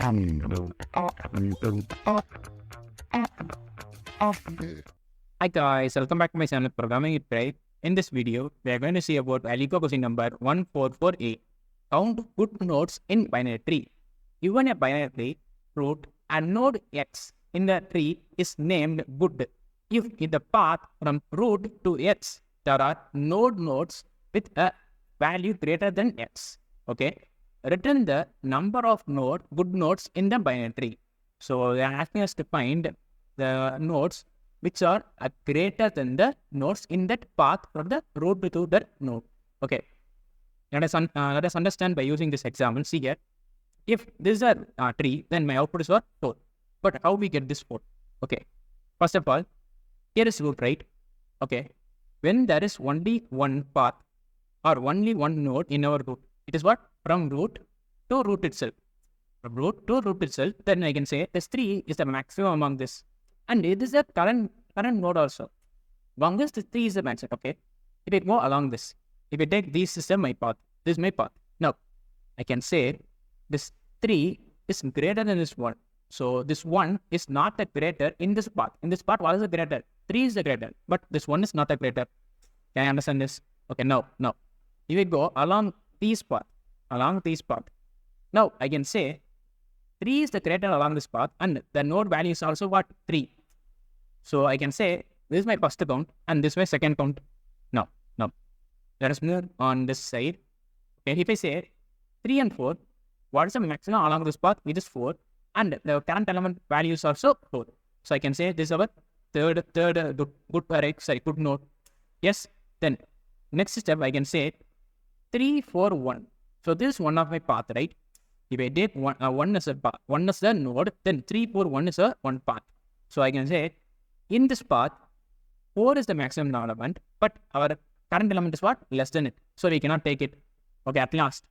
Hi guys, welcome back to my channel Programming with Pirai. In this video, we are going to see about Leetcode question number 144A. Count good nodes in binary tree. Given a binary tree, root and node X in the tree is named good if in the path from root to X there are nodes with a value greater than X. Okay, return the number of good nodes in the binary tree. So they are asking us to find the nodes which are greater than the nodes in that path from the root to that node. Okay, let us understand by using this example. See here, if this is a tree, then my output is what? 4. But how we get this 4? Okay, first of all, here is root, right? Okay, when there is only one path or only one node in our root, it is what? From root to root itself. From root to root itself, then I can say this 3 is the maximum among this. And it is the current node also. Longest 3 is the maximum. Okay. If I go along this, if I take this is my path, this is my path. Now, I can say this 3 is greater than this 1. So this 1 is not a greater in this path. In this path, what is the greater? 3 is the greater, but this 1 is not a greater. Can I understand this? Okay, now. If I go along this path, now I can say 3 is the greater along this path, and the node value is also what? 3. So I can say this is my first count and this is my second count. Now, let us move on this side. Okay, if I say 3 and 4, what is the maximum along this path? It is 4, and the current element value is also 4. So I can say this is our third good node. Yes. Then next step I can say 3, 4, 1. So this is one of my path, right? If I take 1 as a path, 1 as a node, then 3, 4, 1 is a one path. So I can say in this path, 4 is the maximum element, but our current element is what? Less than it. So we cannot take it. Okay, at last,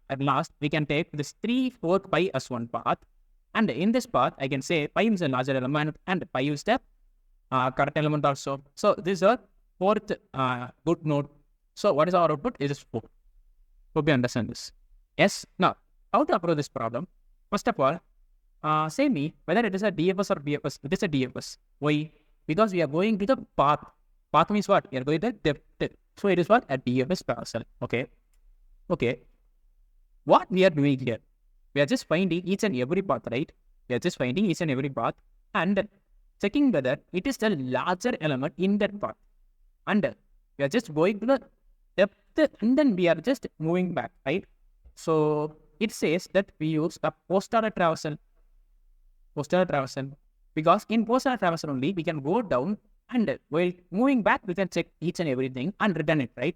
we can take this 3, 4, 5 as one path. And in this path, I can say 5 is a larger element and 5 is the current element also. So this is our fourth good node. So what is our output? It is 4. Hope you understand this. Yes. Now, how to approach this problem? First of all, say me whether it is a DFS or BFS. It is a DFS. Why? Because we are going to the path. Path means what? We are going to the depth. So it is what? A DFS parcel. Okay. What we are doing here? We are just finding each and every path, right? We are just finding each and every path and checking whether it is the larger element in that path. And we are just going to the depth and then we are just moving back, right? So it says that we use a post-order traversal. Because in post-order traversal only, we can go down and while moving back, we can check each and everything and return it, right?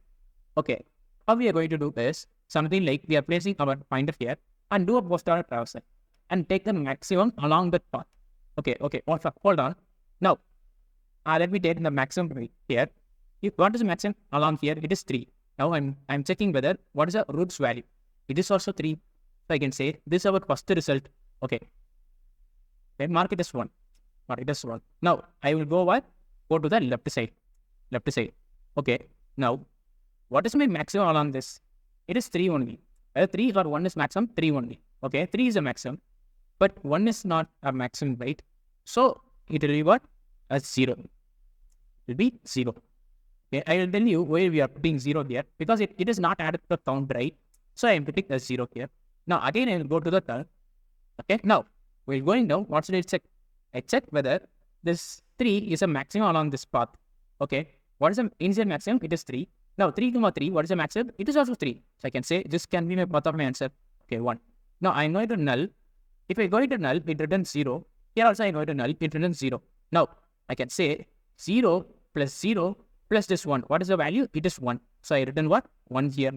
Okay. How we are going to do is something like we are placing our pointer here and do a post-order traversal and take the maximum along that path. Okay. Hold on. Now, let me take the maximum here. What is the maximum along here? It is 3. Now I'm checking whether what is the root's value. It is also 3. So I can say this is our first result. Okay, mark it as 1. Now I will go to the left side. Okay, now what is my maximum along this? It is 3 only. Whether 3 or 1 is maximum, 3 only. Okay, 3 is a maximum, but 1 is not a maximum, right? So it will be what? As 0. It will be 0. Okay, I will tell you why we are putting 0 here, because it is not added to the count, right? So I am putting a 0 here. Now again I will go to the turn. Okay, now we're going down. What should I check? I check whether this 3 is a maximum along this path. Okay, what is the initial maximum? It is 3. Now 3, what is the maximum? It is also 3. So I can say this can be my path of my answer. Okay, 1. Now I am going to null. If I go to null, it returns 0. Here also I go to null, it returns 0. Now I can say 0 plus this 1. What is the value? It is 1. So I return what? 1 here.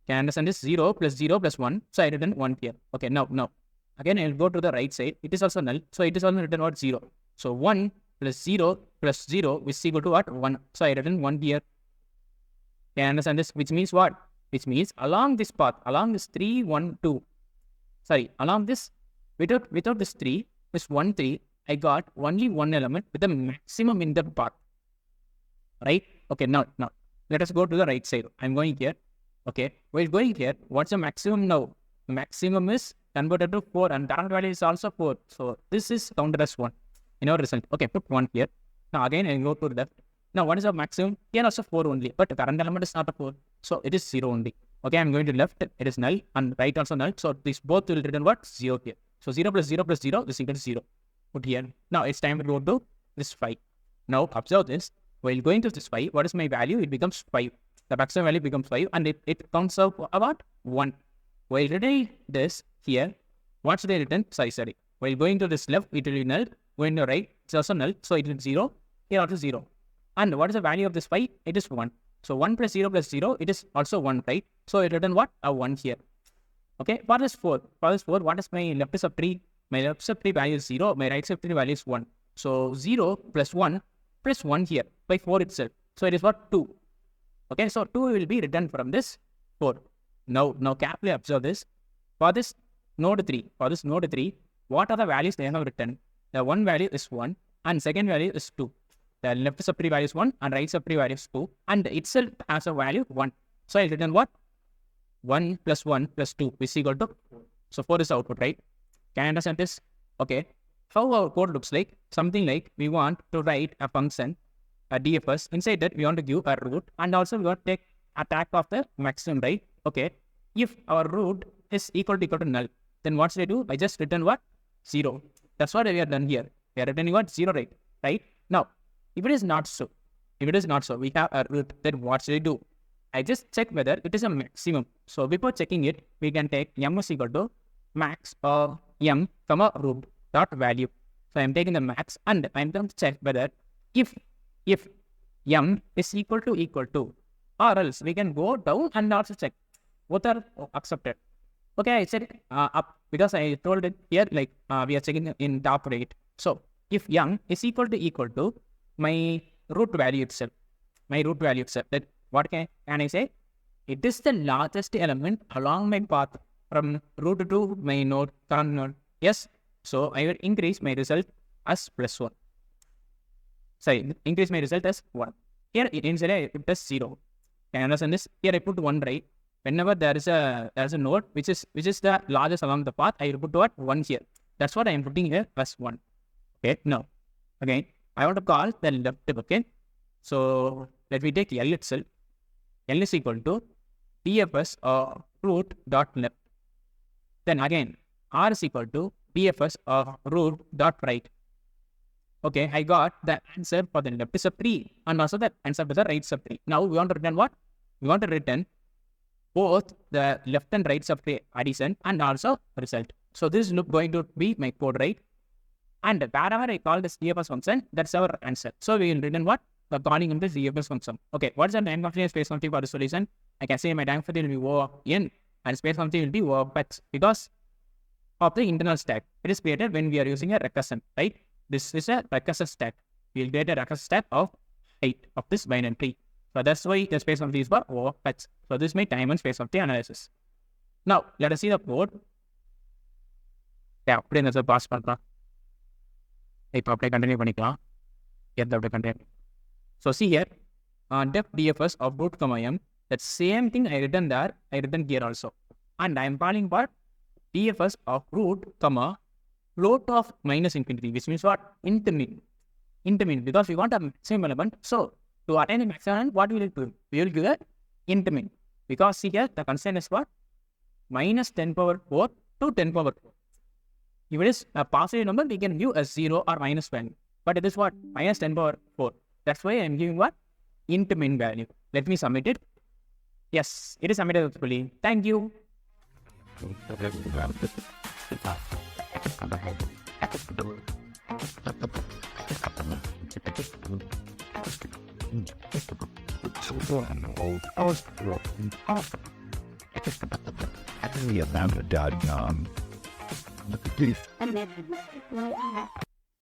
Can I understand this? 0 plus 1. So I return 1 here. Okay, now. Again, I will go to the right side. It is also null. So it is also written what? 0. So 1 plus 0 is equal to what? 1. So I return 1 here. Can I understand this? Which means what? Which means along this path, along this 3, 1, 2. Sorry, along this, without this 3, this 1, 3, I got only one element with the maximum in the path. Right? Okay, now let us go to the right side. I'm going here. Okay, while going here, what's the maximum now? The maximum is converted to 4 and current value is also 4. So this is counted as 1 in our result. Okay, put 1 here. Now again I go to the left. Now what is the maximum? Here also 4 only, but the current element is not a 4. So it is 0 only. Okay, I'm going to left, it is null, and right also null. So these both will return what? 0 here. So 0 plus 0 plus 0 is equal to 0. Put here. Now it's time to go to this 5. Now observe this. While going to this 5, what is my value? It becomes 5. The maximum value becomes 5 and it comes out about 1. While returning this here, what should I return? Sorry. While going to this left, it will be null. Going to right, it's also null. So it will be 0. Here also 0. And what is the value of this 5? It is 1. So 1 plus 0, it is also 1, right? So it return what? A 1 here. Okay, for this 4, what is my left subtree? My left subtree value is 0, my right subtree value is 1. So 0 plus 1 here by 4 itself. So it is what? 2. Okay, so 2 will be returned from this 4. Now carefully observe this. For this node 3, what are the values they have written? The one value is 1 and second value is 2. The left subtree value is 1 and right subtree value is 2 and itself has a value 1. So I'll return what? 1 plus 1 plus 2 is equal to 4. So 4 is the output, right? Can you understand this? Okay. How our code looks like? Something like we want to write a function, a DFS. Inside that we want to give a root and also we want to take a tag of the maximum, right? Okay. If our root is equal to null, then what should I do? I just return what? 0. That's what we have done here. We are returning what? 0, right? Now, if it is not so, we have a root, then what should I do? I just check whether it is a maximum. So before checking it, we can take m is equal to max or m comma root dot value. So I am taking the max and I am going to check whether if m is equal to, or else we can go down and also check both are accepted. Okay, I said up because I told it here like we are checking in top rate. So if m is equal to my root value itself, that what can I say? It is the largest element along my path from root to my node, current node. Yes. So I will increase my result as plus 1. Increase my result as 1. Here inside I put as 0. Can you understand this? Here I put 1, right? Whenever there is a node which is the largest along the path, I will put what? 1 here. That's what I am putting here as 1. Okay. Now, again, I want to call the left. Okay. So let me take L itself. L is equal to DFS or root dot left. Then again, R is equal to DFS or root dot right. Okay, I got the answer for the left subtree and also the answer for the right subtree. Now we want to return what? We want to return both the left and right subtree addition and also result. So this is going to be my code, right? And wherever I call this DFS function, that's our answer. So we will return what? The calling of this DFS function. Okay, what is the time function and space function for the solution? I can say my time function will be O n and space function will be O of x because of the internal stack. It is created when we are using a recursion, right? This is a recursive stack. We will create a recursive stack of height of this binary tree. So that's why the space function is for O of x. So this is my time and space function analysis. Now let us see the code. Yeah, அப்படியே இந்த pass பண்ணலாம். இப்போ அப்படியே continue பண்ணிக்கலாம். எந்த அப்படியே continue. So see here, def DFS of root comma m. That same thing I written there, I written here also. And I am calling what? DFS of root comma float of minus infinity, which means what? Int min, because we want a maximum element. So to attain a maximum element, what will it do? We will give a int min. Because see here, the constraint is what? Minus 10 power 4 to 10 power 4. If it is a positive number, we can give a 0 or minus value. But it is what? Minus 10 power 4. That's why I am giving what? Int min value. Let me submit it. Yes, it is submitted successfully. Thank you. I